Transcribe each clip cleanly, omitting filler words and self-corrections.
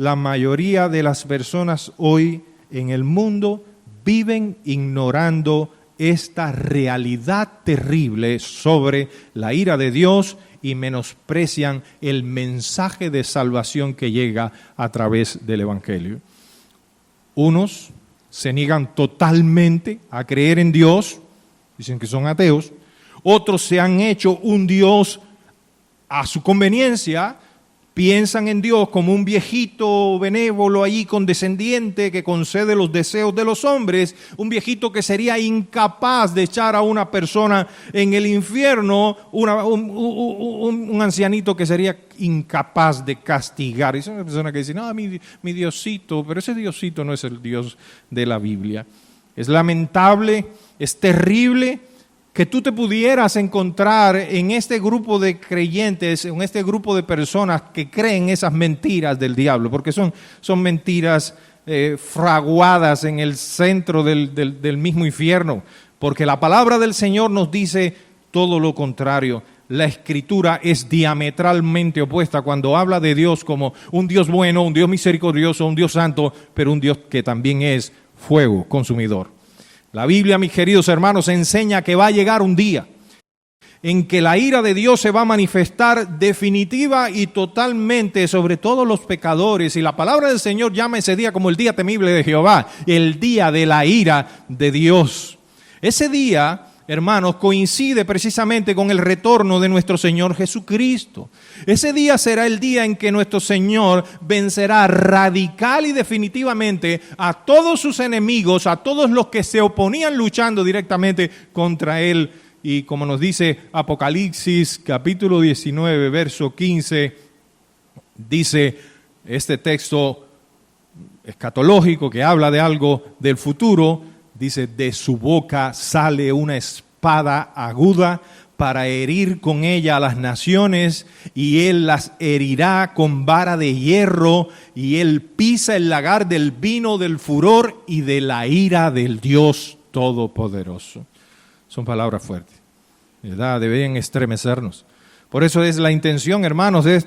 la mayoría de las personas hoy en el mundo viven ignorando esta realidad terrible sobre la ira de Dios y menosprecian el mensaje de salvación que llega a través del Evangelio. Unos se niegan totalmente a creer en Dios, dicen que son ateos. Otros se han hecho un Dios a su conveniencia, piensan en Dios como un viejito benévolo ahí condescendiente que concede los deseos de los hombres, un viejito que sería incapaz de echar a una persona en el infierno, un ancianito que sería incapaz de castigar. Es una persona que dice, no, mi Diosito, pero ese Diosito no es el Dios de la Biblia. Es lamentable, es terrible que tú te pudieras encontrar en este grupo de creyentes, en este grupo de personas que creen esas mentiras del diablo, porque son mentiras fraguadas en el centro del mismo infierno, porque la palabra del Señor nos dice todo lo contrario. La Escritura es diametralmente opuesta cuando habla de Dios como un Dios bueno, un Dios misericordioso, un Dios santo, pero un Dios que también es fuego consumidor. La Biblia, mis queridos hermanos, enseña que va a llegar un día en que la ira de Dios se va a manifestar definitiva y totalmente sobre todos los pecadores. Y la palabra del Señor llama ese día como el día temible de Jehová, el día de la ira de Dios. Ese día, hermanos, coincide precisamente con el retorno de nuestro Señor Jesucristo. Ese día será el día en que nuestro Señor vencerá radical y definitivamente a todos sus enemigos, a todos los que se oponían luchando directamente contra Él. Y como nos dice Apocalipsis capítulo 19, verso 15, dice este texto escatológico que habla de algo del futuro, dice, de su boca sale una espada aguda para herir con ella a las naciones, y él las herirá con vara de hierro, y él pisa el lagar del vino del furor y de la ira del Dios Todopoderoso. Son palabras fuertes, ¿verdad? Deberían estremecernos. Por eso es la intención, hermanos, de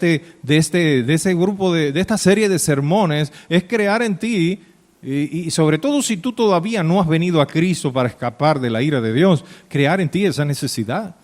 ese grupo, de esta serie de sermones, es crear en ti. Y sobre todo si tú todavía no has venido a Cristo para escapar de la ira de Dios, crear en ti esa necesidad.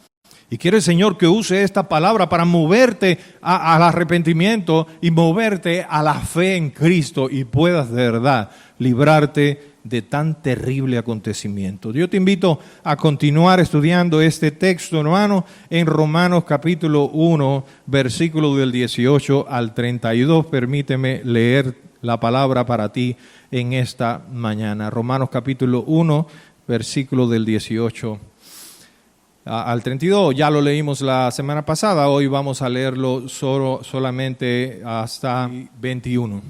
Y quiere el Señor que use esta palabra para moverte al arrepentimiento y moverte a la fe en Cristo y puedas de verdad librarte de tan terrible acontecimiento. Yo te invito a continuar estudiando este texto, hermano, en Romanos capítulo 1, versículo del 18 al 32. Permíteme leer la palabra para ti en esta mañana. Romanos capítulo 1, versículo del 18 al 32. Ya lo leímos la semana pasada, hoy vamos a leerlo solamente hasta 21.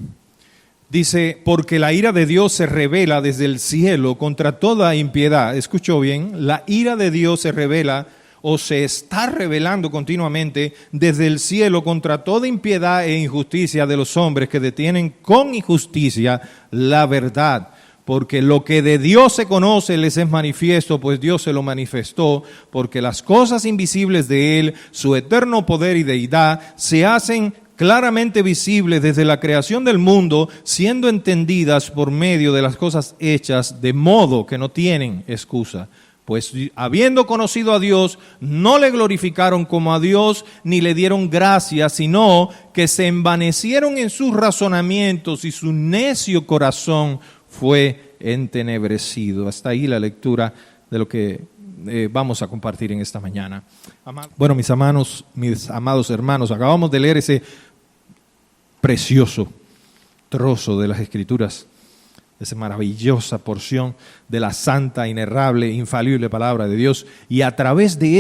Dice, porque la ira de Dios se revela desde el cielo contra toda impiedad. Escuchó bien, la ira de Dios se revela o se está revelando continuamente desde el cielo contra toda impiedad e injusticia de los hombres que detienen con injusticia la verdad. Porque lo que de Dios se conoce les es manifiesto, pues Dios se lo manifestó, porque las cosas invisibles de Él, su eterno poder y deidad, se hacen claramente visibles desde la creación del mundo, siendo entendidas por medio de las cosas hechas, de modo que no tienen excusa. Pues habiendo conocido a Dios, no le glorificaron como a Dios, ni le dieron gracias, sino que se envanecieron en sus razonamientos y su necio corazón fue entenebrecido. Hasta ahí la lectura de lo que vamos a compartir en esta mañana. Bueno, mis amados hermanos, acabamos de leer ese precioso trozo de las Escrituras, esa maravillosa porción de la santa, inerrable, infalible palabra de Dios, y a través de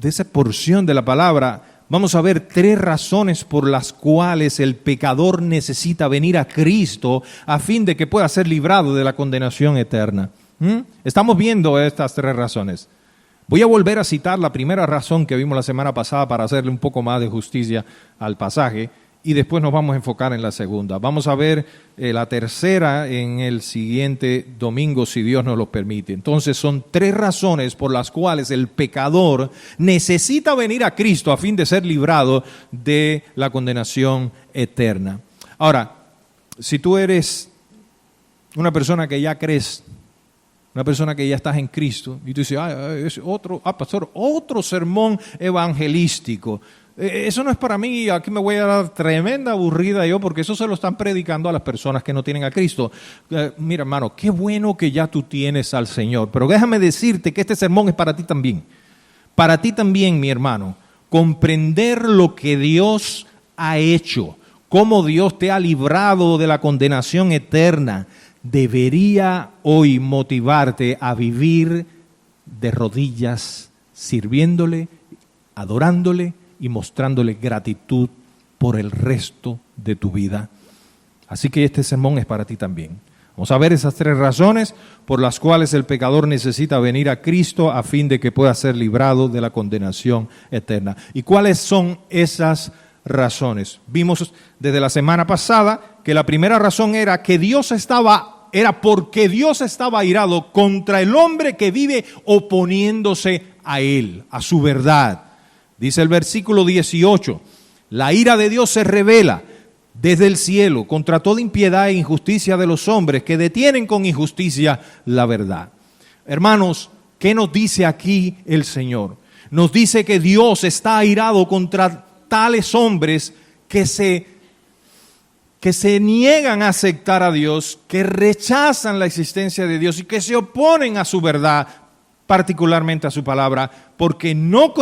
esa porción de la palabra vamos a ver 3 razones por las cuales el pecador necesita venir a Cristo a fin de que pueda ser librado de la condenación eterna. Estamos viendo estas 3 razones. Voy a volver a citar la primera razón que vimos la semana pasada para hacerle un poco más de justicia al pasaje, y después nos vamos a enfocar en la segunda. Vamos a ver la tercera en el siguiente domingo, si Dios nos lo permite. Entonces son 3 razones por las cuales el pecador necesita venir a Cristo a fin de ser librado de la condenación eterna. Ahora, si tú eres una persona que ya crees, una persona que ya estás en Cristo, y tú dices, pastor, otro sermón evangelístico. Eso no es para mí, aquí me voy a dar tremenda aburrida yo, porque eso se lo están predicando a las personas que no tienen a Cristo. Mira, hermano, qué bueno que ya tú tienes al Señor, pero déjame decirte que este sermón es para ti también. Para ti también, mi hermano, comprender lo que Dios ha hecho, cómo Dios te ha librado de la condenación eterna, debería hoy motivarte a vivir de rodillas, sirviéndole, adorándole y mostrándole gratitud por el resto de tu vida. Así que este sermón es para ti también. Vamos a ver esas 3 razones por las cuales el pecador necesita venir a Cristo a fin de que pueda ser librado de la condenación eterna. ¿Y cuáles son esas razones? Vimos desde la semana pasada que la primera razón era que era porque Dios estaba airado contra el hombre que vive oponiéndose a Él, a su verdad. Dice el versículo 18, la ira de Dios se revela desde el cielo contra toda impiedad e injusticia de los hombres que detienen con injusticia la verdad. Hermanos, ¿qué nos dice aquí el Señor? Nos dice que Dios está airado contra tales hombres que se niegan a aceptar a Dios, que rechazan la existencia de Dios y que se oponen a su verdad, particularmente a su palabra, porque no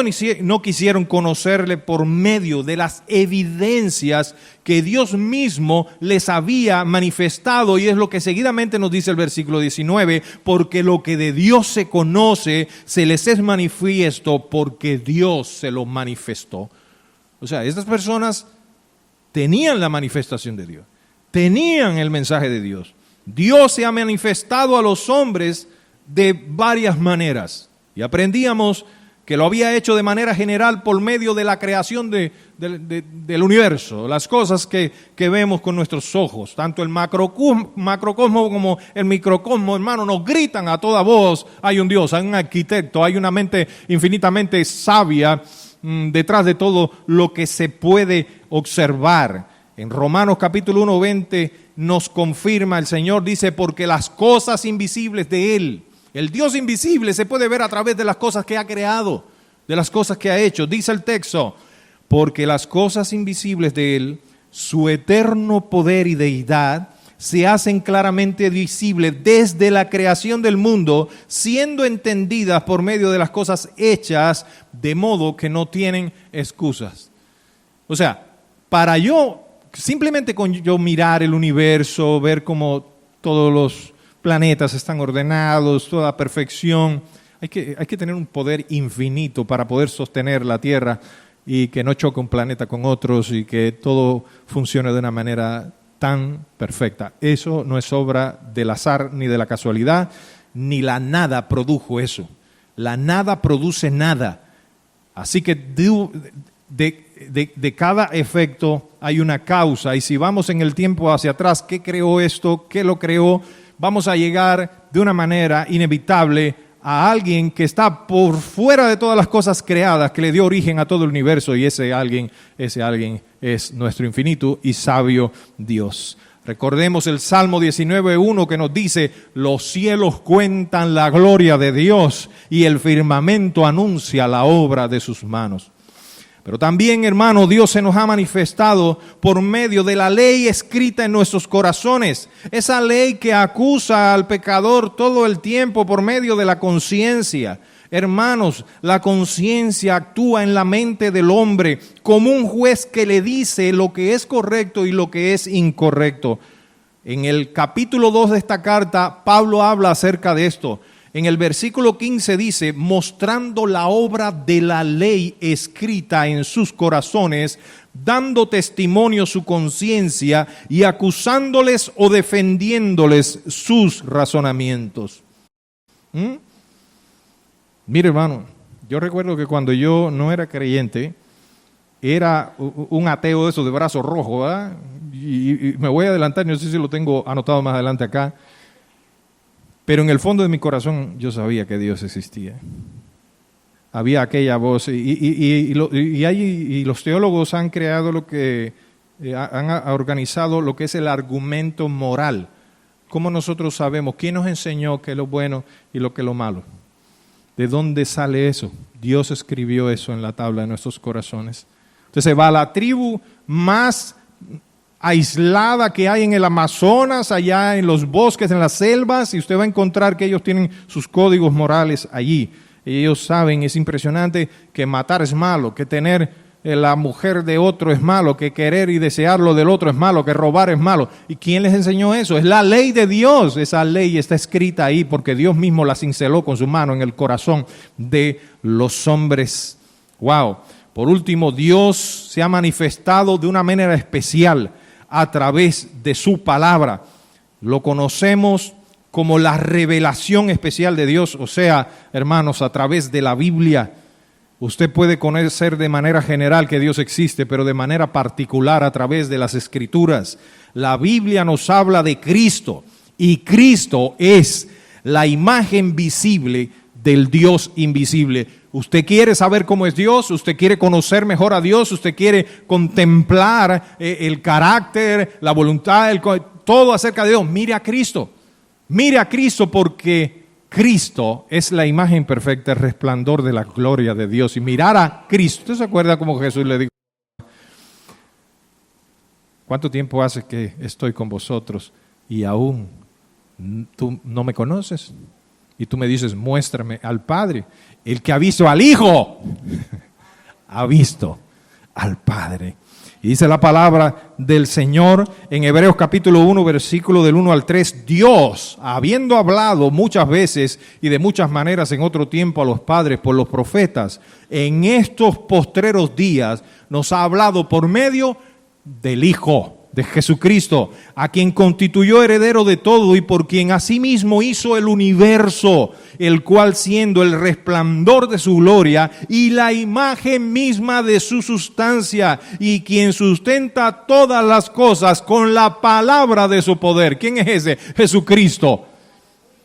quisieron conocerle por medio de las evidencias que Dios mismo les había manifestado, y es lo que seguidamente nos dice el versículo 19, porque lo que de Dios se conoce, se les es manifiesto porque Dios se lo manifestó. O sea, estas personas tenían la manifestación de Dios, tenían el mensaje de Dios. Dios se ha manifestado a los hombres de varias maneras, y aprendíamos que lo había hecho de manera general por medio de la creación del universo, las cosas que vemos con nuestros ojos, tanto el macrocosmo como el microcosmo, hermano, nos gritan a toda voz, hay un Dios, hay un arquitecto, hay una mente infinitamente sabia detrás de todo lo que se puede observar. En Romanos capítulo 1, 20 nos confirma, el Señor dice, porque las cosas invisibles de Él, el Dios invisible se puede ver a través de las cosas que ha creado, de las cosas que ha hecho. Dice el texto, porque las cosas invisibles de Él, su eterno poder y deidad, se hacen claramente visibles desde la creación del mundo, siendo entendidas por medio de las cosas hechas, de modo que no tienen excusas. O sea, para simplemente con yo mirar el universo, ver cómo todos los planetas están ordenados, toda perfección, hay que tener un poder infinito para poder sostener la Tierra y que no choque un planeta con otros y que todo funcione de una manera tan perfecta. Eso no es obra del azar ni de la casualidad, ni la nada produjo eso. La nada produce nada. Así que de cada efecto hay una causa, y si vamos en el tiempo hacia atrás, ¿qué creó esto? ¿Qué lo creó? Vamos a llegar de una manera inevitable a alguien que está por fuera de todas las cosas creadas, que le dio origen a todo el universo, y ese alguien es nuestro infinito y sabio Dios. Recordemos el Salmo 19:1 que nos dice, los cielos cuentan la gloria de Dios y el firmamento anuncia la obra de sus manos. Pero también, hermano, Dios se nos ha manifestado por medio de la ley escrita en nuestros corazones. Esa ley que acusa al pecador todo el tiempo por medio de la conciencia. Hermanos, la conciencia actúa en la mente del hombre como un juez que le dice lo que es correcto y lo que es incorrecto. En el capítulo 2 de esta carta, Pablo habla acerca de esto. En el versículo 15 dice, mostrando la obra de la ley escrita en sus corazones, dando testimonio su conciencia y acusándoles o defendiéndoles sus razonamientos. Mire, hermano, yo recuerdo que cuando yo no era creyente, era un ateo de esos de brazo rojo, ¿verdad? Y me voy a adelantar, no sé si lo tengo anotado más adelante acá, pero en el fondo de mi corazón yo sabía que Dios existía. Había aquella voz, y los teólogos han creado lo que, han organizado lo que es el argumento moral. ¿Cómo nosotros sabemos? ¿Quién nos enseñó qué es lo bueno y lo que es lo malo? ¿De dónde sale eso? Dios escribió eso en la tabla de nuestros corazones. Entonces va a la tribu más aislada que hay en el Amazonas, allá en los bosques, en las selvas, y usted va a encontrar que ellos tienen sus códigos morales allí. Y ellos saben, es impresionante, que matar es malo, que tener la mujer de otro es malo, que querer y desear lo del otro es malo, que robar es malo. ¿Y quién les enseñó eso? Es la ley de Dios. Esa ley está escrita ahí porque Dios mismo la cinceló con su mano en el corazón de los hombres. ¡Wow! Por último, Dios se ha manifestado de una manera especial a través de su palabra. Lo conocemos como la revelación especial de Dios, o sea, hermanos, a través de la Biblia. Usted puede conocer de manera general que Dios existe, pero de manera particular a través de las Escrituras. La Biblia nos habla de Cristo, y Cristo es la imagen visible del Dios invisible. ¿Usted quiere saber cómo es Dios? ¿Usted quiere conocer mejor a Dios? ¿Usted quiere contemplar el carácter, la voluntad, todo acerca de Dios? Mire a Cristo. Mire a Cristo, porque Cristo es la imagen perfecta, el resplandor de la gloria de Dios. Y mirar a Cristo. ¿Usted se acuerda cómo Jesús le dijo? ¿Cuánto tiempo hace que estoy con vosotros y aún tú no me conoces? Y tú me dices, muéstrame al Padre. El que ha visto al Hijo, ha visto al Padre. Y dice la palabra del Señor en Hebreos capítulo 1, versículo del 1 al 3. Dios, habiendo hablado muchas veces y de muchas maneras en otro tiempo a los padres por los profetas, en estos postreros días nos ha hablado por medio del Hijo, de Jesucristo, a quien constituyó heredero de todo y por quien asimismo hizo el universo, el cual siendo el resplandor de su gloria y la imagen misma de su sustancia, y quien sustenta todas las cosas con la palabra de su poder. ¿Quién es ese? Jesucristo,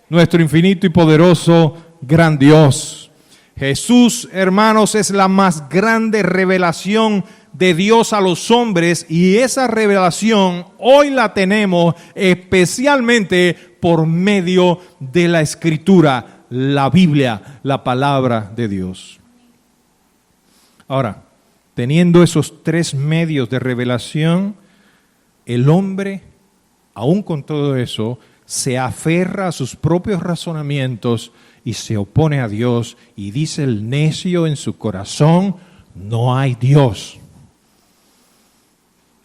nuestro infinito y poderoso gran Dios. Jesús, hermanos, es la más grande revelación de Dios a los hombres, y esa revelación hoy la tenemos especialmente por medio de la Escritura, la Biblia, la palabra de Dios. Ahora, teniendo esos tres medios de revelación, el hombre, aún con todo eso, se aferra a sus propios razonamientos y se opone a Dios, y dice el necio en su corazón, no hay Dios.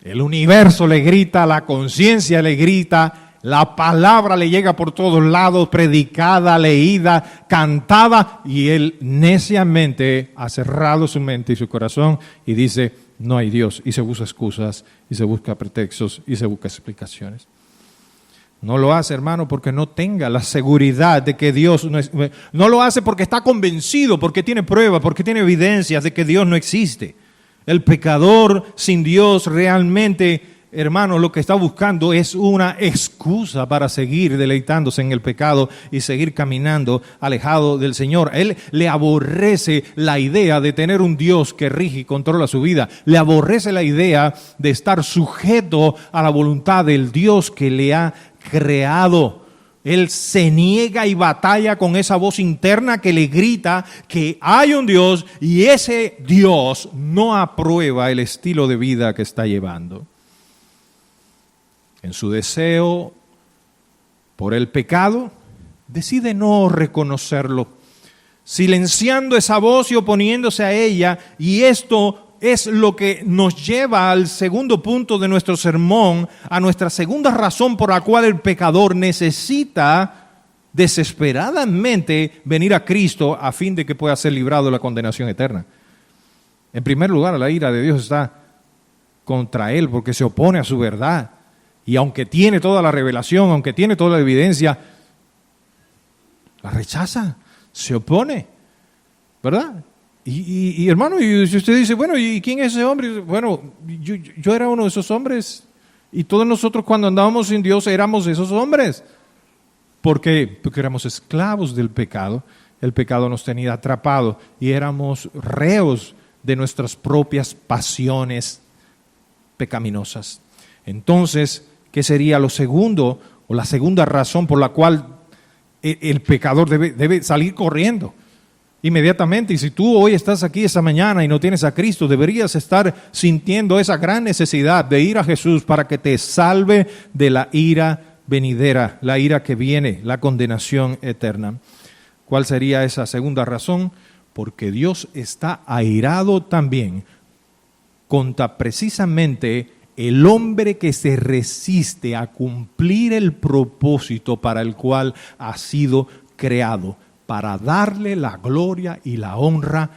El universo le grita, la conciencia le grita, la palabra le llega por todos lados, predicada, leída, cantada, y él neciamente ha cerrado su mente y su corazón y dice, no hay Dios, y se busca excusas, y se busca pretextos, y se busca explicaciones. No lo hace, hermano, porque no tenga la seguridad de que Dios no lo hace porque está convencido, porque tiene pruebas, porque tiene evidencias de que Dios no existe. El pecador sin Dios realmente, hermano, lo que está buscando es una excusa para seguir deleitándose en el pecado y seguir caminando alejado del Señor. Él le aborrece la idea de tener un Dios que rige y controla su vida. Le aborrece la idea de estar sujeto a la voluntad del Dios que le ha creado. Él se niega y batalla con esa voz interna que le grita que hay un Dios, y ese Dios no aprueba el estilo de vida que está llevando. En su deseo por el pecado, decide no reconocerlo, silenciando esa voz y oponiéndose a ella, y esto es lo que nos lleva al segundo punto de nuestro sermón, a nuestra segunda razón por la cual el pecador necesita desesperadamente venir a Cristo a fin de que pueda ser librado de la condenación eterna. En primer lugar, la ira de Dios está contra él porque se opone a su verdad. Y aunque tiene toda la revelación, aunque tiene toda la evidencia, la rechaza, se opone, ¿verdad? Y hermano, y si usted dice, bueno, ¿y quién es ese hombre? Bueno, yo era uno de esos hombres. Y todos nosotros cuando andábamos sin Dios éramos esos hombres. ¿Por qué? Porque éramos esclavos del pecado. El pecado nos tenía atrapados y éramos reos de nuestras propias pasiones pecaminosas. Entonces, ¿qué sería lo segundo o la segunda razón por la cual el pecador debe salir corriendo inmediatamente? Y si tú hoy estás aquí esta mañana y no tienes a Cristo, deberías estar sintiendo esa gran necesidad de ir a Jesús para que te salve de la ira venidera, la ira que viene, la condenación eterna. ¿Cuál sería esa segunda razón? Porque Dios está airado también contra precisamente el hombre que se resiste a cumplir el propósito para el cual ha sido creado, para darle la gloria y la honra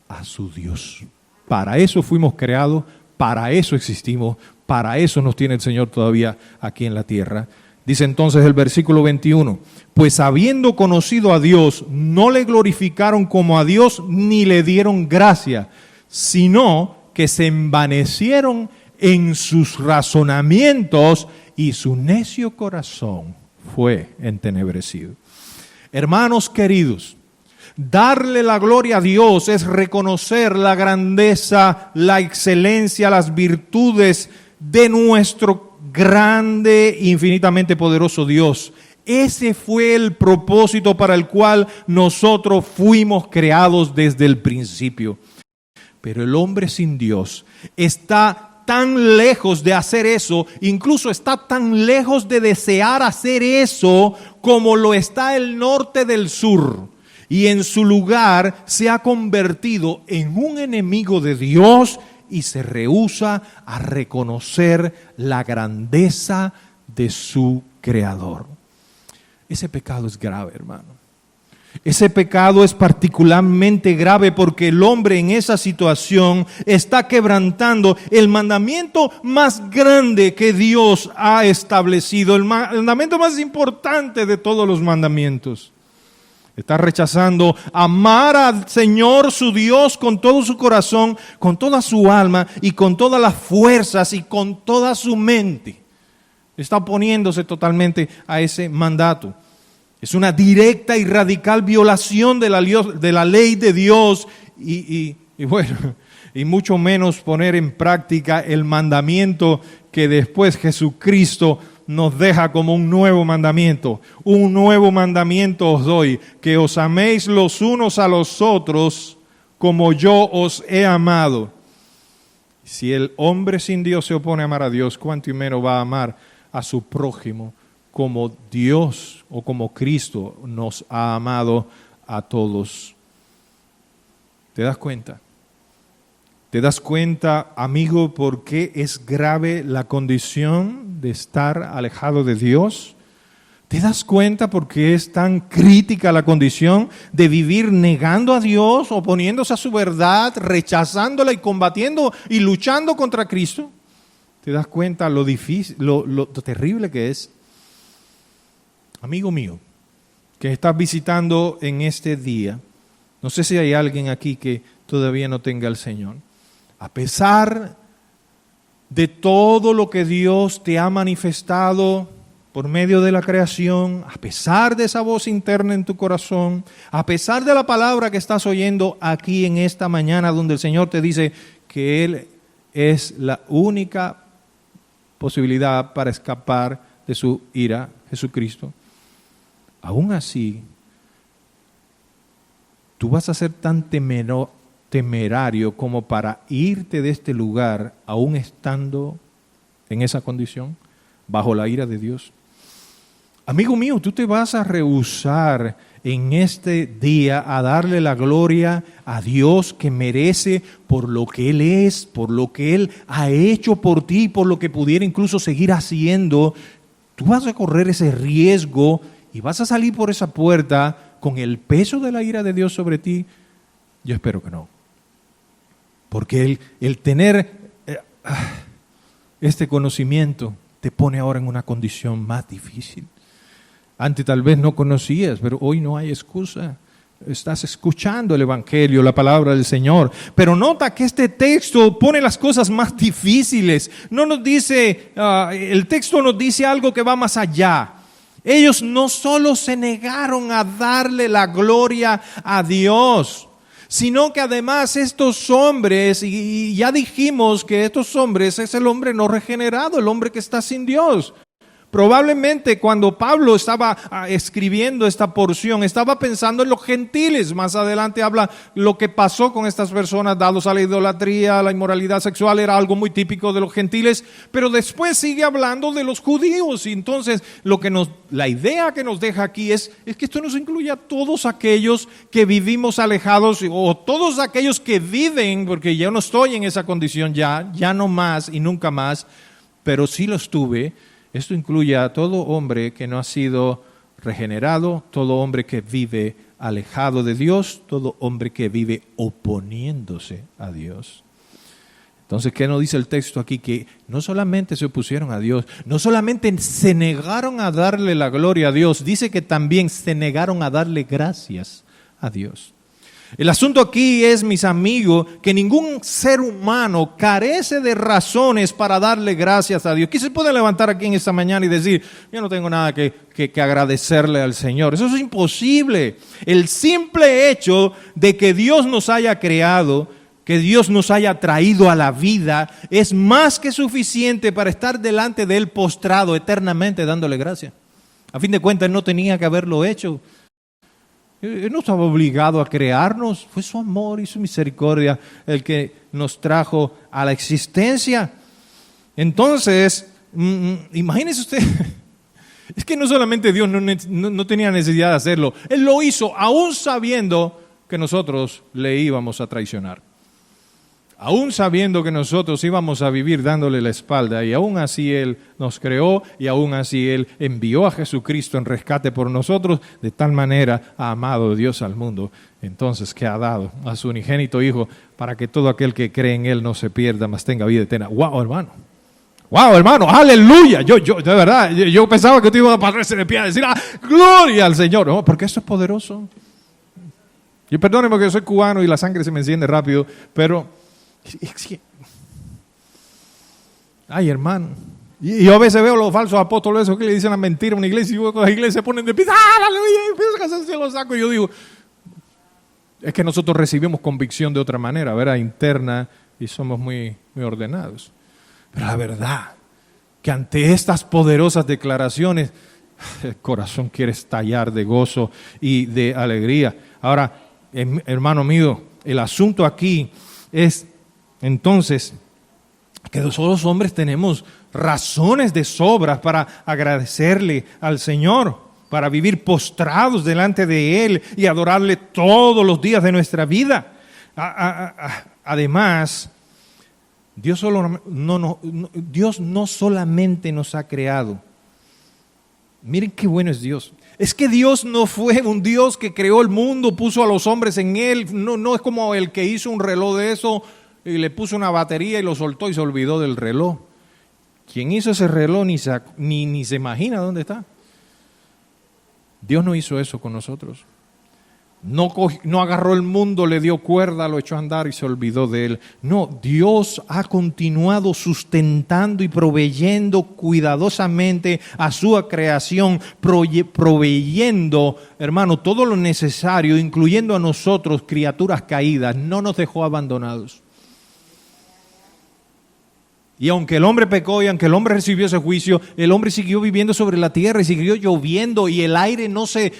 a su Dios. Para eso fuimos creados, para eso existimos, para eso nos tiene el Señor todavía aquí en la tierra. Dice entonces el versículo 21, pues habiendo conocido a Dios, no le glorificaron como a Dios ni le dieron gracia, sino que se envanecieron en sus razonamientos y su necio corazón fue entenebrecido. Hermanos queridos, darle la gloria a Dios es reconocer la grandeza, la excelencia, las virtudes de nuestro grande, infinitamente poderoso Dios. Ese fue el propósito para el cual nosotros fuimos creados desde el principio. Pero el hombre sin Dios está tan lejos de hacer eso, incluso está tan lejos de desear hacer eso como lo está el norte del sur. Y en su lugar se ha convertido en un enemigo de Dios y se rehúsa a reconocer la grandeza de su Creador. Ese pecado es grave, hermano. Ese pecado es particularmente grave porque el hombre en esa situación está quebrantando el mandamiento más grande que Dios ha establecido, el mandamiento más importante de todos los mandamientos. Está rechazando amar al Señor su Dios con todo su corazón, con toda su alma y con todas las fuerzas y con toda su mente. Está oponiéndose totalmente a ese mandato. Es una directa y radical violación de la ley de Dios y mucho menos poner en práctica el mandamiento que después Jesucristo nos deja como un nuevo mandamiento. Un nuevo mandamiento os doy, que os améis los unos a los otros como yo os he amado. Si el hombre sin Dios se opone a amar a Dios, ¿cuánto y menos va a amar a su prójimo como Dios o como Cristo nos ha amado a todos? ¿Te das cuenta? ¿Te das cuenta, amigo, por qué es grave la condición de estar alejado de Dios? ¿Te das cuenta por qué es tan crítica la condición de vivir negando a Dios, oponiéndose a su verdad, rechazándola y combatiendo y luchando contra Cristo? ¿Te das cuenta lo difícil, lo terrible que es? Amigo mío, que estás visitando en este día, no sé si hay alguien aquí que todavía no tenga al Señor. A pesar de todo lo que Dios te ha manifestado por medio de la creación, a pesar de esa voz interna en tu corazón, a pesar de la palabra que estás oyendo aquí en esta mañana, donde el Señor te dice que Él es la única posibilidad para escapar de su ira, Jesucristo, aún así, tú vas a ser tan temerario como para irte de este lugar aún estando en esa condición, bajo la ira de Dios. Amigo mío, tú te vas a rehusar en este día a darle la gloria a Dios que merece por lo que Él es, por lo que Él ha hecho por ti, por lo que pudiera incluso seguir haciendo. Tú vas a correr ese riesgo y vas a salir por esa puerta con el peso de la ira de Dios sobre ti. Yo espero que no. Porque el tener este conocimiento te pone ahora en una condición más difícil. Antes tal vez no conocías, pero hoy no hay excusa. estás escuchando el Evangelio, la palabra del Señor. Pero nota que este texto pone las cosas más difíciles. No nos dice, el texto nos dice algo que va más allá. Ellos no solo se negaron a darle la gloria a Dios, sino que además estos hombres, y ya dijimos que estos hombres es el hombre no regenerado, el hombre que está sin Dios. Probablemente cuando Pablo estaba escribiendo esta porción, estaba pensando en los gentiles. Más adelante habla lo que pasó con estas personas dados a la idolatría, a la inmoralidad sexual, era algo muy típico de los gentiles, pero después sigue hablando de los judíos. Y entonces la idea que nos deja aquí es que esto nos incluye a todos aquellos que vivimos alejados, o todos aquellos que viven, porque yo no estoy en esa condición ya no más y nunca más, pero sí lo estuve. Esto incluye a todo hombre que no ha sido regenerado, todo hombre que vive alejado de Dios, todo hombre que vive oponiéndose a Dios. Entonces, ¿qué nos dice el texto aquí? Que no solamente se opusieron a Dios, no solamente se negaron a darle la gloria a Dios, dice que también se negaron a darle gracias a Dios. El asunto aquí es, mis amigos, que ningún ser humano carece de razones para darle gracias a Dios. ¿Quién se puede levantar aquí en esta mañana y decir, yo no tengo nada que agradecerle al Señor? Eso es imposible. El simple hecho de que Dios nos haya creado, que Dios nos haya traído a la vida, es más que suficiente para estar delante de Él postrado eternamente dándole gracias. A fin de cuentas, Él no tenía que haberlo hecho. Él no estaba obligado a crearnos, fue su amor y su misericordia el que nos trajo a la existencia. Entonces, imagínese usted, es que no solamente Dios no tenía necesidad de hacerlo, Él lo hizo aún sabiendo que nosotros le íbamos a traicionar. Aún sabiendo que nosotros íbamos a vivir dándole la espalda, y aún así Él nos creó, y aún así Él envió a Jesucristo en rescate por nosotros. De tal manera ha amado Dios al mundo, entonces, que ha dado a su unigénito Hijo, para que todo aquel que cree en Él no se pierda, mas tenga vida eterna. ¡Wow, hermano! ¡Wow, hermano! ¡Aleluya! Yo de verdad, yo pensaba que tú ibas a pararse de pie a decir, ¡gloria al Señor! No, porque esto es poderoso. Y perdónenme porque yo soy cubano y la sangre se me enciende rápido, pero... Ay, hermano. Y yo a veces veo los falsos apóstoles, esos que le dicen la mentira a una iglesia, y las iglesias se ponen de pie, aleluya, y empiezan a hacerse los sacos. Y yo digo, es que nosotros recibimos convicción de otra manera, ¿verdad? Interna, y somos muy ordenados. Pero la verdad, que ante estas poderosas declaraciones, el corazón quiere estallar de gozo y de alegría. Ahora, hermano mío, el asunto aquí es... Entonces, que nosotros los hombres tenemos razones de sobra para agradecerle al Señor, para vivir postrados delante de Él y adorarle todos los días de nuestra vida. Además, Dios no solamente nos ha creado. Miren qué bueno es Dios. Es que Dios no fue un Dios que creó el mundo, puso a los hombres en Él. No es como el que hizo un reloj de eso y le puso una batería y lo soltó y se olvidó del reloj. Quien hizo ese reloj ni se imagina dónde está. Dios no hizo eso con nosotros. No agarró el mundo, le dio cuerda, lo echó a andar y se olvidó de él. No, Dios ha continuado sustentando y proveyendo cuidadosamente a su creación, proveyendo, hermano, todo lo necesario, incluyendo a nosotros, criaturas caídas. No nos dejó abandonados. Y aunque el hombre pecó y aunque el hombre recibió ese juicio, el hombre siguió viviendo sobre la tierra y siguió lloviendo y el aire no se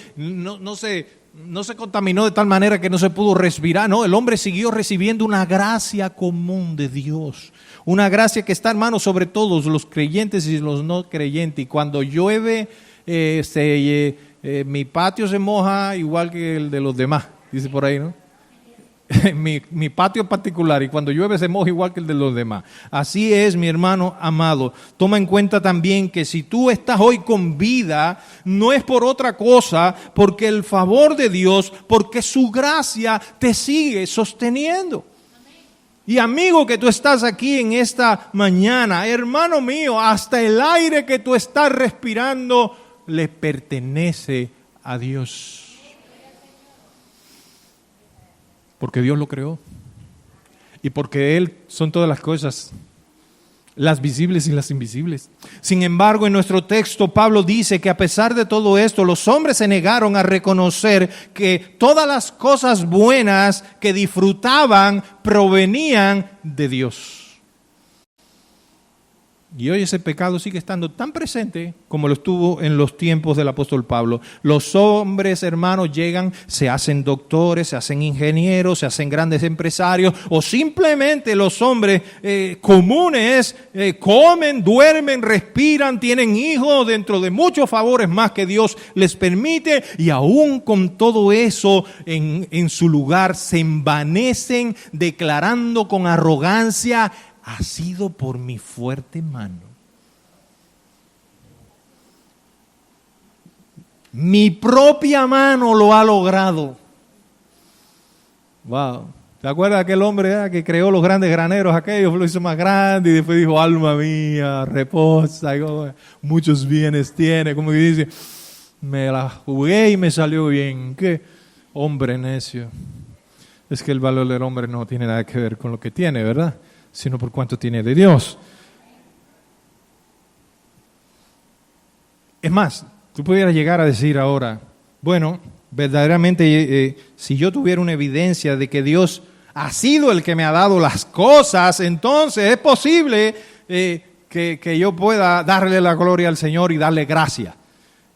contaminó de tal manera que no se pudo respirar. No, el hombre siguió recibiendo una gracia común de Dios. Una gracia que está, hermano, sobre todos los creyentes y los no creyentes. Y cuando llueve, mi patio se moja igual que el de los demás, dice por ahí, ¿no? Mi patio es particular y cuando llueve se moja igual que el de los demás. Así es, mi hermano amado. Toma en cuenta también que si tú estás hoy con vida, no es por otra cosa, porque el favor de Dios, porque su gracia te sigue sosteniendo. Y amigo que tú estás aquí en esta mañana, hermano mío, hasta el aire que tú estás respirando le pertenece a Dios. Porque Dios lo creó. Y porque de Él son todas las cosas, las visibles y las invisibles. Sin embargo, en nuestro texto, Pablo dice que a pesar de todo esto, los hombres se negaron a reconocer que todas las cosas buenas que disfrutaban provenían de Dios. Y hoy ese pecado sigue estando tan presente como lo estuvo en los tiempos del apóstol Pablo. Los hombres, hermanos, llegan, se hacen doctores, se hacen ingenieros, se hacen grandes empresarios, o simplemente los hombres comunes comen, duermen, respiran, tienen hijos dentro de muchos favores más que Dios les permite, y aún con todo eso en su lugar se envanecen declarando con arrogancia: ha sido por mi fuerte mano. Mi propia mano lo ha logrado. Wow. ¿Se acuerda de aquel hombre que creó los grandes graneros aquellos? Lo hizo más grande y después dijo: alma mía, reposa, muchos bienes tiene. Como que dice: me la jugué y me salió bien. ¿Qué? Hombre necio. Es que el valor del hombre no tiene nada que ver con lo que tiene, ¿verdad? Sino por cuánto tiene de Dios. Es más, tú pudieras llegar a decir ahora: bueno, verdaderamente si yo tuviera una evidencia de que Dios ha sido el que me ha dado las cosas, entonces es posible que yo pueda darle la gloria al Señor y darle gracia.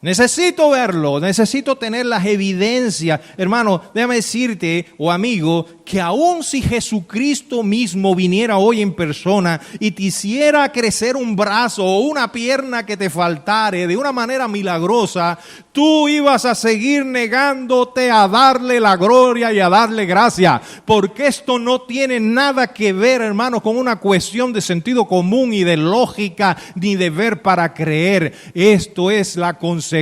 Necesito verlo, necesito tener las evidencias. Hermano, déjame decirte, o amigo, que aun si Jesucristo mismo viniera hoy en persona y te hiciera crecer un brazo o una pierna que te faltare de una manera milagrosa, tú ibas a seguir negándote a darle la gloria y a darle gracia, porque esto no tiene nada que ver, hermano, con una cuestión de sentido común y de lógica, ni de ver para creer. Esto es la consecuencia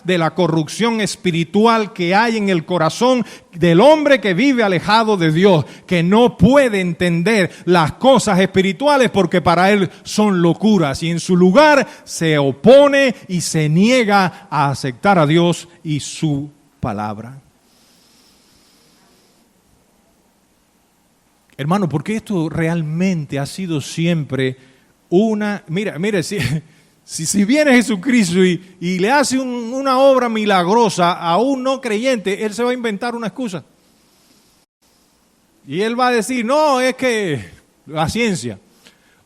de la corrupción espiritual que hay en el corazón del hombre que vive alejado de Dios, que no puede entender las cosas espirituales porque para él son locuras, y en su lugar se opone y se niega a aceptar a Dios y su palabra. Hermano, porque esto realmente ha sido siempre una... Mire, si viene Jesucristo y le hace una obra milagrosa a un no creyente, él se va a inventar una excusa. Y él va a decir: no, es que la ciencia,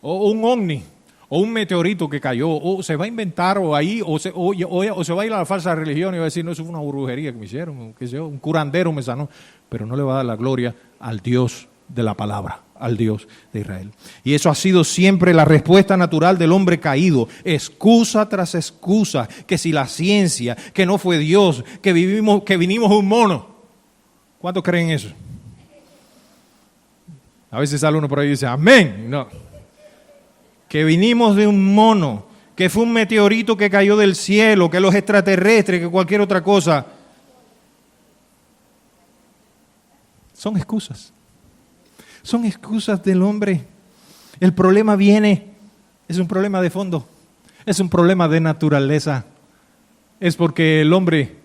o un ovni, o un meteorito que cayó, o se va a inventar, o se va a ir a la falsa religión y va a decir: no, eso fue una brujería que me hicieron, un curandero me sanó. Pero no le va a dar la gloria al Dios de la palabra, al Dios de Israel. Y eso ha sido siempre la respuesta natural del hombre caído, excusa tras excusa, que si la ciencia, que no fue Dios, que vinimos de un mono. ¿Cuántos creen eso? A veces sale uno por ahí y dice: amén. No. Que vinimos de un mono, que fue un meteorito que cayó del cielo, que los extraterrestres, que cualquier otra cosa. Son excusas. Son excusas del hombre. El problema es un problema de fondo, es un problema de naturaleza. Es porque el hombre,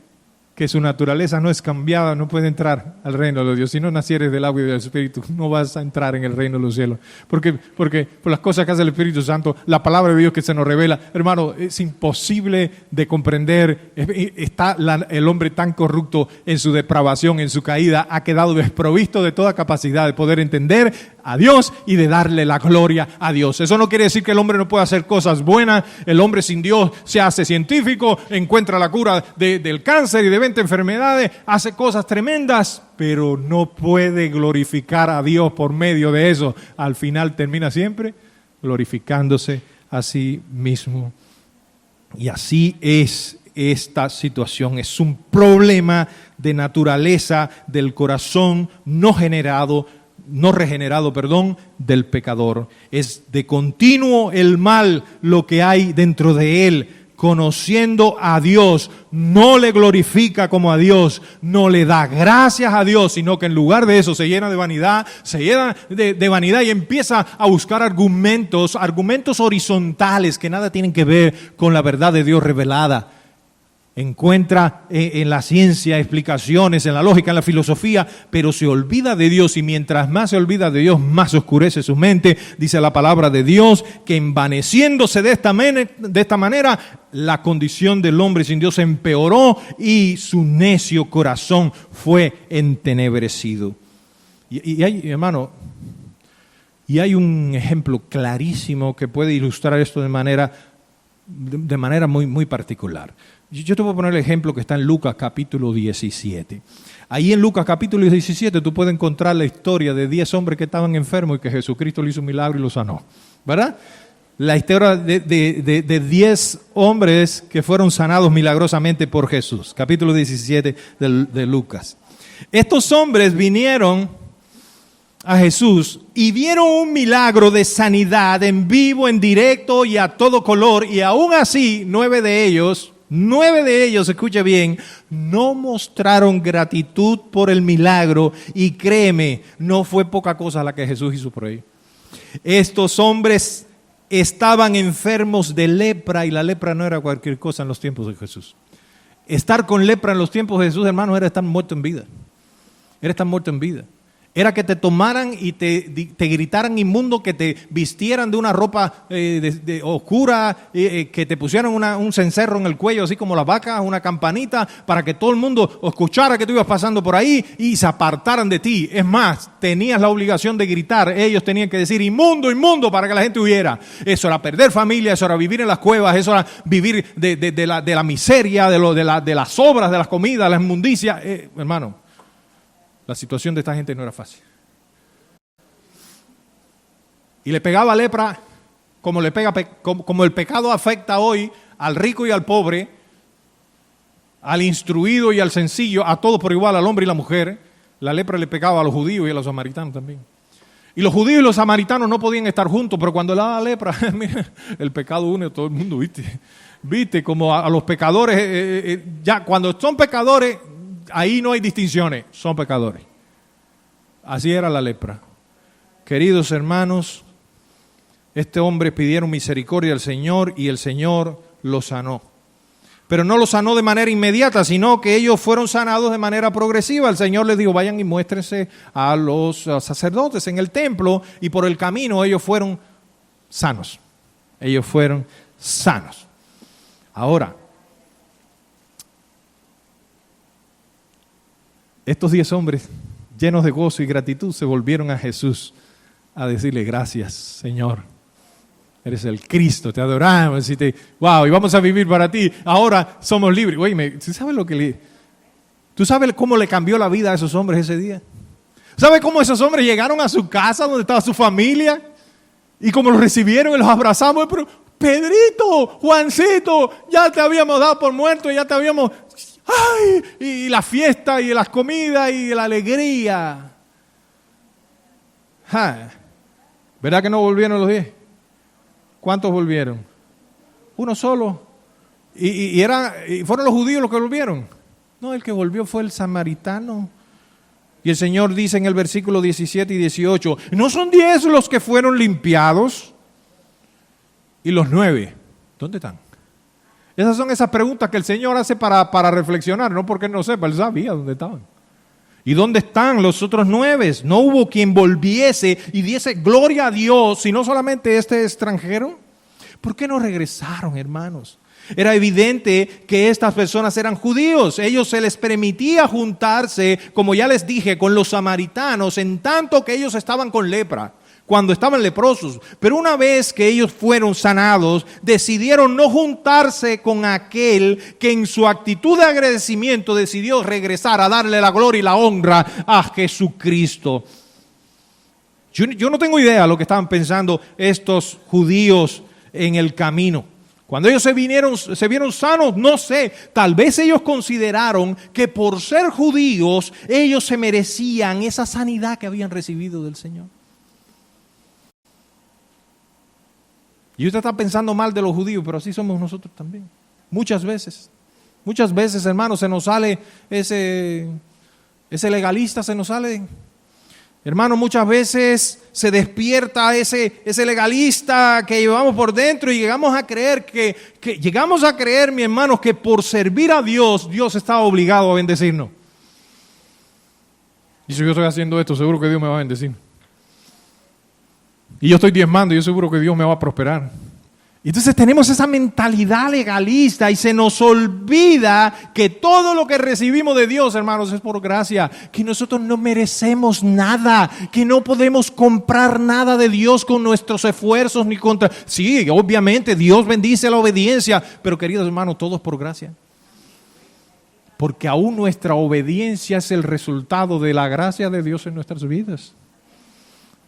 que su naturaleza no es cambiada, no puede entrar al reino de Dios. Si no nacieres del agua y del Espíritu, no vas a entrar en el reino de los cielos. Porque por las cosas que hace el Espíritu Santo, la palabra de Dios que se nos revela, hermano, es imposible de comprender. Está el hombre tan corrupto en su depravación, en su caída, ha quedado desprovisto de toda capacidad de poder entender a Dios y de darle la gloria a Dios. Eso no quiere decir que el hombre no pueda hacer cosas buenas. El hombre sin Dios se hace científico, encuentra la cura del cáncer y de 20 enfermedades, hace cosas tremendas, pero no puede glorificar a Dios por medio de eso. Al final termina siempre glorificándose a sí mismo. Y así es esta situación. Es un problema de naturaleza del corazón no regenerado, del pecador. Es de continuo el mal lo que hay dentro de él. Conociendo a Dios, no le glorifica como a Dios, no le da gracias a Dios, sino que en lugar de eso se llena de vanidad, y empieza a buscar argumentos horizontales que nada tienen que ver con la verdad de Dios revelada. encuentra en la ciencia explicaciones, en la lógica, en la filosofía, pero se olvida de Dios, y mientras más se olvida de Dios, más oscurece su mente. Dice la palabra de Dios que envaneciéndose de esta manera, la condición del hombre sin Dios empeoró y su necio corazón fue entenebrecido. Y hay, hermano, y hay un ejemplo clarísimo que puede ilustrar esto de manera muy, muy particular. Yo te voy a poner el ejemplo que está en Lucas capítulo 17. Ahí en Lucas capítulo 17 tú puedes encontrar la historia de 10 hombres que estaban enfermos y que Jesucristo le hizo un milagro y los sanó, ¿verdad? La historia de 10 hombres que fueron sanados milagrosamente por Jesús. Capítulo 17 de Lucas. Estos hombres vinieron a Jesús y vieron un milagro de sanidad en vivo, en directo y a todo color, y aún así 9 de ellos, escuche bien, no mostraron gratitud por el milagro, y créeme, no fue poca cosa la que Jesús hizo por ellos. Estos hombres estaban enfermos de lepra, y la lepra no era cualquier cosa en los tiempos de Jesús. Estar con lepra en los tiempos de Jesús, hermano, era estar muerto en vida. Era estar muerto en vida. Era que te tomaran y te gritaran inmundo, que te vistieran de una ropa oscura, que te pusieran un cencerro en el cuello, así como la vaca, una campanita, para que todo el mundo escuchara que tú ibas pasando por ahí y se apartaran de ti. Es más, tenías la obligación de gritar. Ellos tenían que decir inmundo, inmundo, para que la gente huyera. Eso era perder familia, eso era vivir en las cuevas, eso era vivir de la miseria, de las obras, de las comidas, la inmundicia. Hermano, la situación de esta gente no era fácil. Y le pegaba lepra como el pecado afecta hoy al rico y al pobre, al instruido y al sencillo, a todos por igual, al hombre y la mujer. La lepra le pegaba a los judíos y a los samaritanos también. Y los judíos y los samaritanos no podían estar juntos, pero cuando le daba lepra, mira, el pecado une a todo el mundo, ¿viste? Como a los pecadores, ya cuando son pecadores, ahí no hay distinciones, son pecadores. Así era la lepra. Queridos hermanos, este hombre pidieron misericordia al Señor y el Señor los sanó. Pero no los sanó de manera inmediata, sino que ellos fueron sanados de manera progresiva. El Señor les dijo, vayan y muéstrense a los sacerdotes en el templo, y por el camino ellos fueron sanos. Ellos fueron sanos. Ahora, estos 10 hombres, llenos de gozo y gratitud, se volvieron a Jesús a decirle, gracias, Señor. Eres el Cristo, te adoramos, y wow, y vamos a vivir para ti. Ahora somos libres. Oye, ¿tú sabes cómo le cambió la vida a esos hombres ese día? ¿Sabes cómo esos hombres llegaron a su casa donde estaba su familia? Y cómo los recibieron y los abrazamos. Pero, Pedrito, Juancito, ya te habíamos dado por muerto, ya te habíamos... ¡Ay! Y la fiesta y las comidas y la alegría. ¿Verdad que no volvieron los 10? ¿Cuántos volvieron? Uno solo. ¿Y fueron los judíos los que volvieron? No, el que volvió fue el samaritano. Y el Señor dice en el versículo 17 y 18, ¿no son 10 los que fueron limpiados? ¿Y los 9? ¿Dónde están? Esas son esas preguntas que el Señor hace para reflexionar, no porque no sepa, Él sabía dónde estaban. ¿Y dónde están los otros 9? No hubo quien volviese y diese gloria a Dios, sino solamente este extranjero. ¿Por qué no regresaron, hermanos? Era evidente que estas personas eran judíos. Ellos se les permitía juntarse, como ya les dije, con los samaritanos, en tanto que ellos estaban con lepra, cuando estaban leprosos. Pero una vez que ellos fueron sanados, decidieron no juntarse con aquel que en su actitud de agradecimiento decidió regresar a darle la gloria y la honra a Jesucristo. Yo no tengo idea de lo que estaban pensando estos judíos en el camino. Cuando ellos se vieron sanos, no sé, tal vez ellos consideraron que por ser judíos, ellos se merecían esa sanidad que habían recibido del Señor. Y usted está pensando mal de los judíos, pero así somos nosotros también. Muchas veces, hermanos, se nos sale ese legalista, se nos sale Hermano, muchas veces se despierta ese legalista que llevamos por dentro y llegamos a creer mi hermano, que por servir a Dios, Dios está obligado a bendecirnos. Y si yo estoy haciendo esto, seguro que Dios me va a bendecir. Y yo estoy diezmando, y yo seguro que Dios me va a prosperar. Entonces tenemos esa mentalidad legalista y se nos olvida que todo lo que recibimos de Dios, hermanos, es por gracia, que nosotros no merecemos nada, que no podemos comprar nada de Dios con nuestros esfuerzos ni contra. Sí, obviamente Dios bendice la obediencia, pero queridos hermanos, todo es por gracia. Porque aún nuestra obediencia es el resultado de la gracia de Dios en nuestras vidas.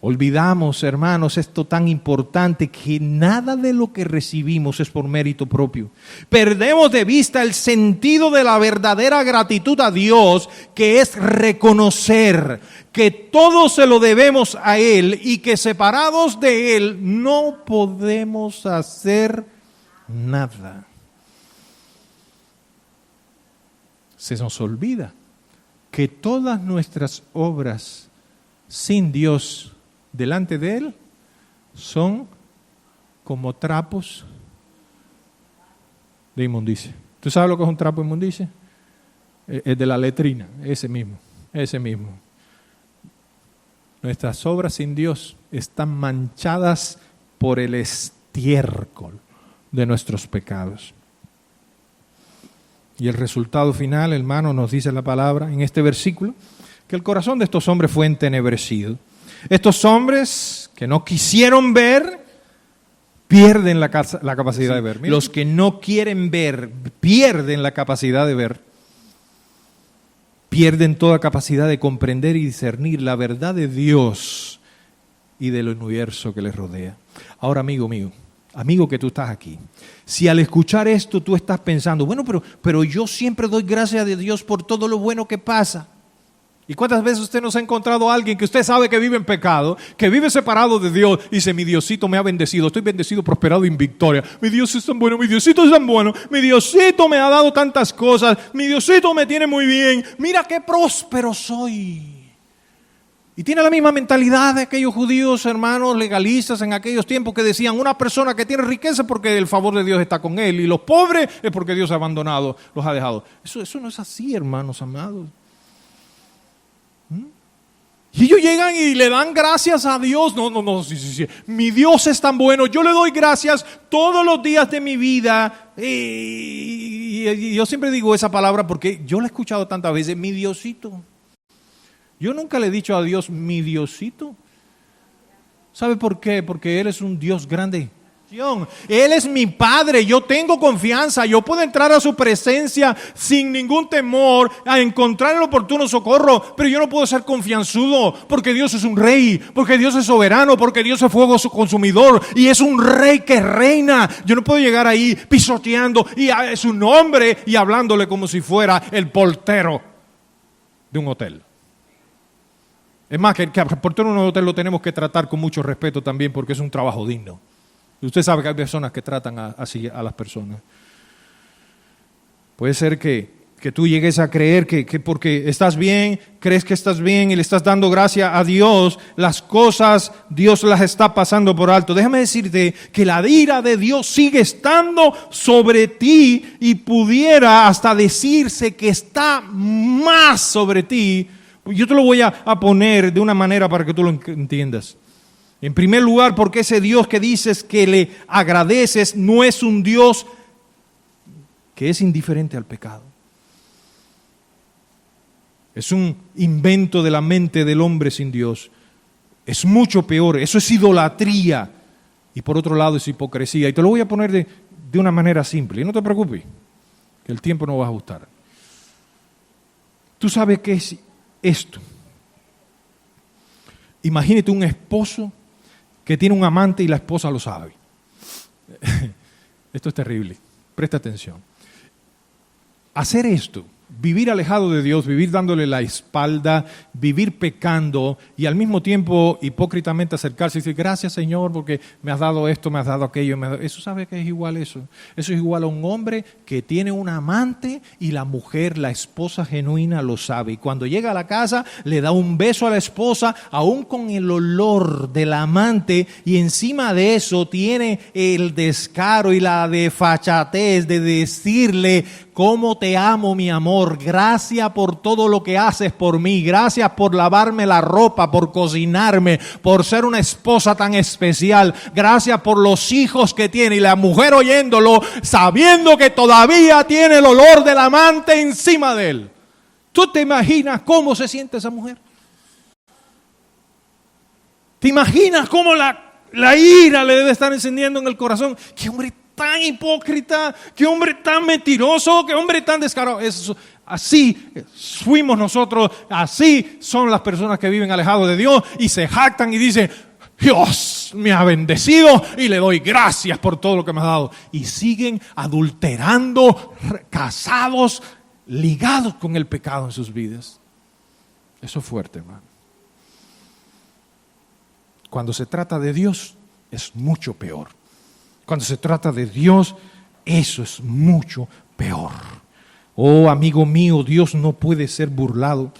Olvidamos, hermanos, esto tan importante, que nada de lo que recibimos es por mérito propio. Perdemos de vista el sentido de la verdadera gratitud a Dios, que es reconocer que todo se lo debemos a Él y que separados de Él no podemos hacer nada. Se nos olvida que todas nuestras obras sin Dios delante de Él son como trapos de inmundicia. ¿Tú sabes lo que es un trapo de inmundicia? Es de la letrina, ese mismo. Nuestras obras sin Dios están manchadas por el estiércol de nuestros pecados. Y el resultado final, hermano, nos dice la palabra en este versículo, que el corazón de estos hombres fue entenebrecido. Estos hombres que no quisieron ver, pierden la capacidad de ver. Mira. Los que no quieren ver, pierden la capacidad de ver. Pierden toda capacidad de comprender y discernir la verdad de Dios y del universo que les rodea. Ahora, amigo mío, amigo que tú estás aquí, si al escuchar esto tú estás pensando, bueno, pero yo siempre doy gracias a Dios por todo lo bueno que pasa. ¿Y cuántas veces usted nos ha encontrado a alguien que usted sabe que vive en pecado, que vive separado de Dios y dice, mi Diosito me ha bendecido, estoy bendecido, prosperado en victoria, mi Dios es tan bueno, mi Diosito es tan bueno, mi Diosito me ha dado tantas cosas, mi Diosito me tiene muy bien, mira qué próspero soy? Y tiene la misma mentalidad de aquellos judíos, hermanos, legalistas en aquellos tiempos, que decían, una persona que tiene riqueza es porque el favor de Dios está con él, y los pobres es porque Dios ha abandonado, los ha dejado. Eso no es así, hermanos amados. Y ellos llegan y le dan gracias a Dios. No, sí. Mi Dios es tan bueno, yo le doy gracias todos los días de mi vida. Y yo siempre digo esa palabra porque yo la he escuchado tantas veces, mi Diosito. Yo nunca le he dicho a Dios, mi Diosito. ¿Sabe por qué? Porque Él es un Dios grande. Él es mi Padre, yo tengo confianza, yo puedo entrar a su presencia sin ningún temor, a encontrar el oportuno socorro, pero yo no puedo ser confianzudo, porque Dios es un rey, porque Dios es soberano, porque Dios es fuego consumidor, y es un rey que reina. Yo no puedo llegar ahí pisoteando y a su nombre y hablándole como si fuera el portero de un hotel. Es más, que al portero de un hotel lo tenemos que tratar con mucho respeto también, porque es un trabajo digno. Usted sabe que hay personas que tratan así a las personas. Puede ser que tú llegues a creer que porque estás bien, crees que estás bien y le estás dando gracias a Dios, las cosas Dios las está pasando por alto. Déjame decirte que la ira de Dios sigue estando sobre ti y pudiera hasta decirse que está más sobre ti. Yo te lo voy a poner de una manera para que tú lo entiendas. En primer lugar, porque ese Dios que dices que le agradeces no es un Dios que es indiferente al pecado. Es un invento de la mente del hombre sin Dios. Es mucho peor, eso es idolatría. Y por otro lado es hipocresía. Y te lo voy a poner de una manera simple. Y no te preocupes, que el tiempo no va a ajustar. ¿Tú sabes qué es esto? Imagínate un esposo que tiene un amante y la esposa lo sabe. Esto es terrible, presta atención. Hacer esto vivir alejado de Dios, vivir dándole la espalda, vivir pecando y al mismo tiempo hipócritamente acercarse y decir, gracias Señor porque me has dado esto, me has dado aquello. Eso sabe que es igual eso. Eso es igual a un hombre que tiene un amante y la mujer, la esposa genuina lo sabe. Y cuando llega a la casa le da un beso a la esposa, aún con el olor del amante, y encima de eso tiene el descaro y la desfachatez de decirle, cómo te amo, mi amor, gracias por todo lo que haces por mí, gracias por lavarme la ropa, por cocinarme, por ser una esposa tan especial, gracias por los hijos que tiene. Y la mujer oyéndolo, sabiendo que todavía tiene el olor del amante encima de él. ¿Tú te imaginas cómo se siente esa mujer? ¿Te imaginas cómo la ira le debe estar encendiendo en el corazón? ¡Qué hombre tan hipócrita! ¡Qué hombre tan mentiroso! ¡Qué hombre tan descarado! Así fuimos nosotros, así son las personas que viven alejados de Dios y se jactan y dicen, Dios me ha bendecido y le doy gracias por todo lo que me ha dado. Y siguen adulterando, casados, ligados con el pecado en sus vidas. Eso es fuerte, hermano. Cuando se trata de Dios, es mucho peor. Cuando se trata de Dios, eso es mucho peor. Oh, amigo mío, Dios no puede ser burlado.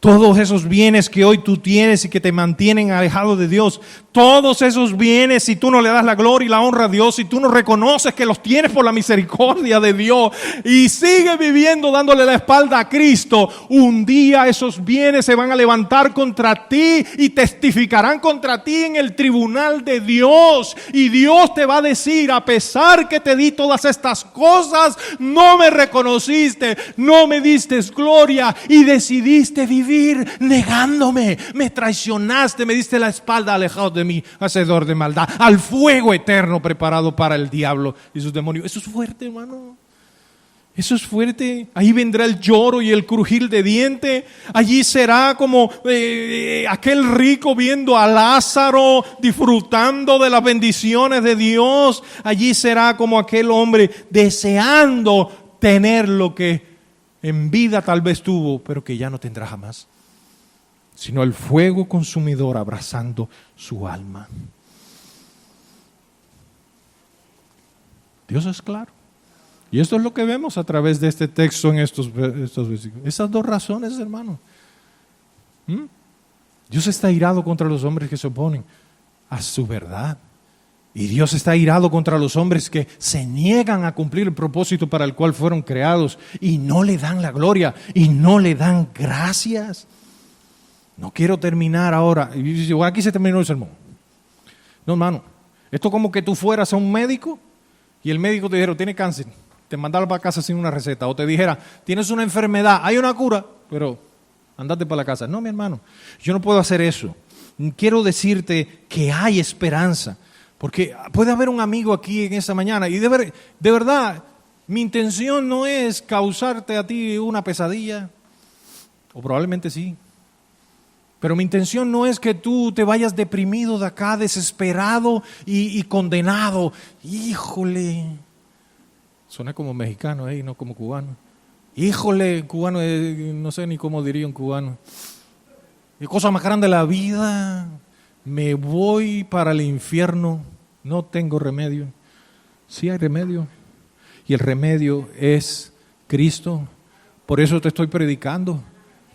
Todos esos bienes que hoy tú tienes y que te mantienen alejado de Dios, todos esos bienes, si tú no le das la gloria y la honra a Dios, si tú no reconoces que los tienes por la misericordia de Dios y sigues viviendo dándole la espalda a Cristo, un día esos bienes se van a levantar contra ti y testificarán contra ti en el tribunal de Dios. Y Dios te va a decir, a pesar que te di todas estas cosas, no me reconociste, no me diste gloria y decidiste vivir negándome, me traicionaste, me diste la espalda, alejado de mí, hacedor de maldad, al fuego eterno preparado para el diablo y sus demonios. Eso es fuerte, hermano. Eso es fuerte. Ahí vendrá el lloro y el crujir de diente. Allí será como aquel rico viendo a Lázaro disfrutando de las bendiciones de Dios. Allí será como aquel hombre deseando tener lo que en vida tal vez tuvo, pero que ya no tendrá jamás, sino el fuego consumidor abrazando su alma. Dios es claro. Y esto es lo que vemos a través de este texto en estos versículos. Esas dos razones, hermano. Dios está irado contra los hombres que se oponen a su verdad. Y Dios está irado contra los hombres que se niegan a cumplir el propósito para el cual fueron creados y no le dan la gloria y no le dan gracias. No quiero terminar ahora. Y dice, bueno, aquí se terminó el sermón. No, hermano. Esto es como que tú fueras a un médico y el médico te dijera, tiene cáncer, te mandara para casa sin una receta. O te dijera, tienes una enfermedad, hay una cura, pero andate para la casa. No, mi hermano, yo no puedo hacer eso. Quiero decirte que hay esperanza. Porque puede haber un amigo aquí en esta mañana y de verdad, mi intención no es causarte a ti una pesadilla, o probablemente sí, pero mi intención no es que tú te vayas deprimido de acá, desesperado y condenado. Híjole, suena como mexicano ahí, no como cubano. Híjole, cubano, no sé ni cómo diría un cubano. Qué cosa más grande la vida. Me voy para el infierno, no tengo remedio. Sí hay remedio, y el remedio es Cristo. Por eso te estoy predicando,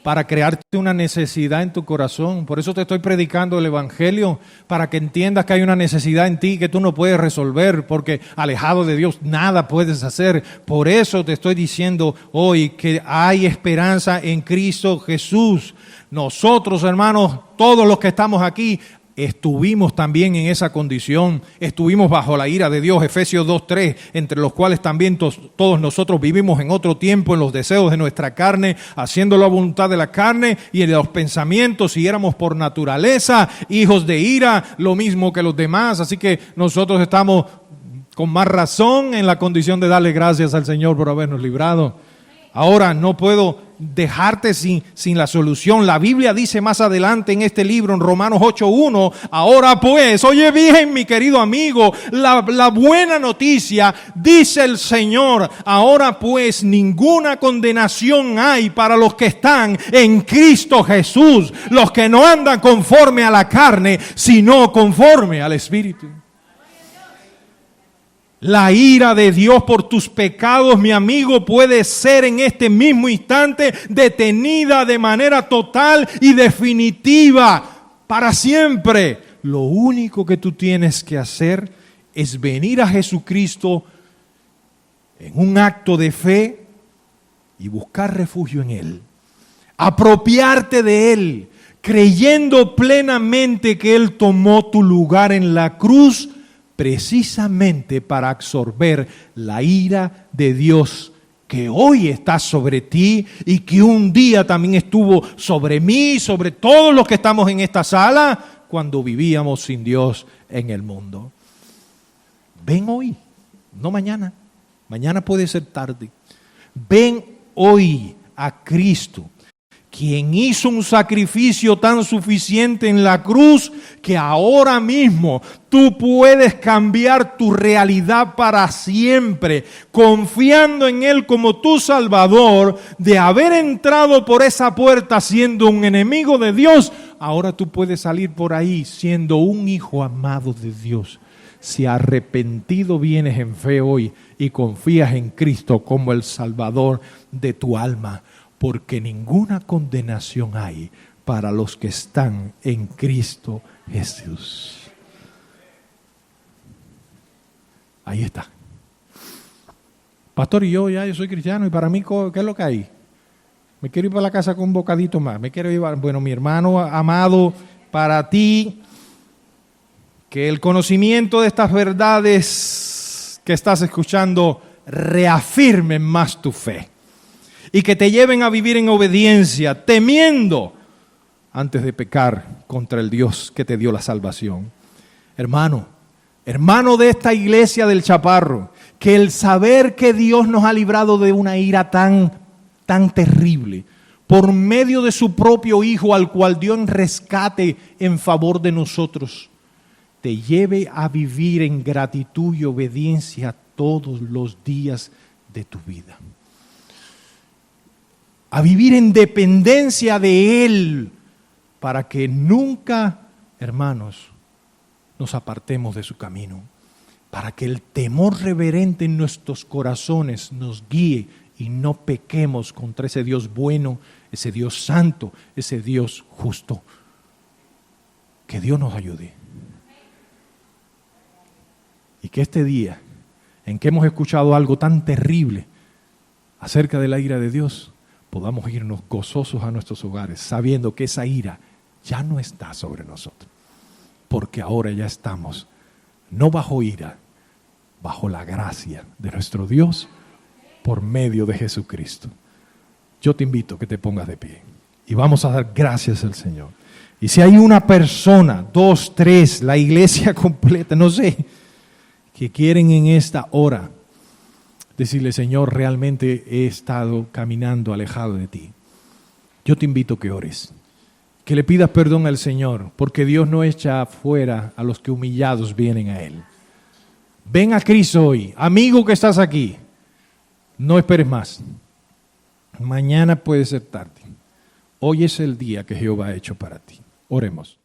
para crearte una necesidad en tu corazón. Por eso te estoy predicando el Evangelio, para que entiendas que hay una necesidad en ti que tú no puedes resolver, porque alejado de Dios nada puedes hacer. Por eso te estoy diciendo hoy que hay esperanza en Cristo Jesús. Nosotros, hermanos, todos los que estamos aquí, estuvimos también en esa condición, estuvimos bajo la ira de Dios, Efesios 2:3, entre los cuales también todos nosotros vivimos en otro tiempo en los deseos de nuestra carne, haciendo la voluntad de la carne y en los pensamientos, y éramos por naturaleza hijos de ira, lo mismo que los demás. Así que nosotros estamos con más razón en la condición de darle gracias al Señor por habernos librado. Ahora no puedo dejarte sin la solución. La Biblia dice más adelante en este libro, en Romanos 8:1, ahora pues, oye bien, mi querido amigo, la buena noticia, dice el Señor, ahora pues ninguna condenación hay para los que están en Cristo Jesús, los que no andan conforme a la carne, sino conforme al Espíritu. La ira de Dios por tus pecados, mi amigo, puede ser en este mismo instante detenida de manera total y definitiva para siempre. Lo único que tú tienes que hacer es venir a Jesucristo en un acto de fe y buscar refugio en Él. Apropiarte de Él, creyendo plenamente que Él tomó tu lugar en la cruz, precisamente para absorber la ira de Dios que hoy está sobre ti y que un día también estuvo sobre mí, sobre todos los que estamos en esta sala, cuando vivíamos sin Dios en el mundo. Ven hoy, no mañana. Mañana puede ser tarde. Ven hoy a Cristo, quien hizo un sacrificio tan suficiente en la cruz que ahora mismo tú puedes cambiar tu realidad para siempre, confiando en Él como tu Salvador. De haber entrado por esa puerta siendo un enemigo de Dios, ahora tú puedes salir por ahí siendo un hijo amado de Dios. Si arrepentido vienes en fe hoy y confías en Cristo como el Salvador de tu alma, porque ninguna condenación hay para los que están en Cristo Jesús. Ahí está. Pastor, y yo soy cristiano, y para mí, ¿qué es lo que hay? Me quiero ir para la casa con un bocadito más. Me quiero llevar, bueno, mi hermano amado, para ti, que el conocimiento de estas verdades que estás escuchando reafirmen más tu fe. Y que te lleven a vivir en obediencia, temiendo antes de pecar contra el Dios que te dio la salvación. Hermano de esta iglesia del Chaparro, que el saber que Dios nos ha librado de una ira tan terrible, por medio de su propio Hijo, al cual dio en rescate en favor de nosotros, te lleve a vivir en gratitud y obediencia todos los días de tu vida. A vivir en dependencia de Él, para que nunca, hermanos, nos apartemos de su camino, para que el temor reverente en nuestros corazones nos guíe y no pequemos contra ese Dios bueno, ese Dios santo, ese Dios justo. Que Dios nos ayude. Y que este día, en que hemos escuchado algo tan terrible acerca de la ira de Dios, podamos irnos gozosos a nuestros hogares, sabiendo que esa ira ya no está sobre nosotros, porque ahora ya estamos, no bajo ira, bajo la gracia de nuestro Dios, por medio de Jesucristo. Yo te invito a que te pongas de pie, y vamos a dar gracias al Señor. Y si hay una persona, 2, 3, la iglesia completa, no sé, que quieren en esta hora decirle: Señor, realmente he estado caminando alejado de ti. Yo te invito a que ores, que le pidas perdón al Señor, porque Dios no echa afuera a los que humillados vienen a Él. Ven a Cristo hoy, amigo que estás aquí, no esperes más. Mañana puede ser tarde. Hoy es el día que Jehová ha hecho para ti. Oremos.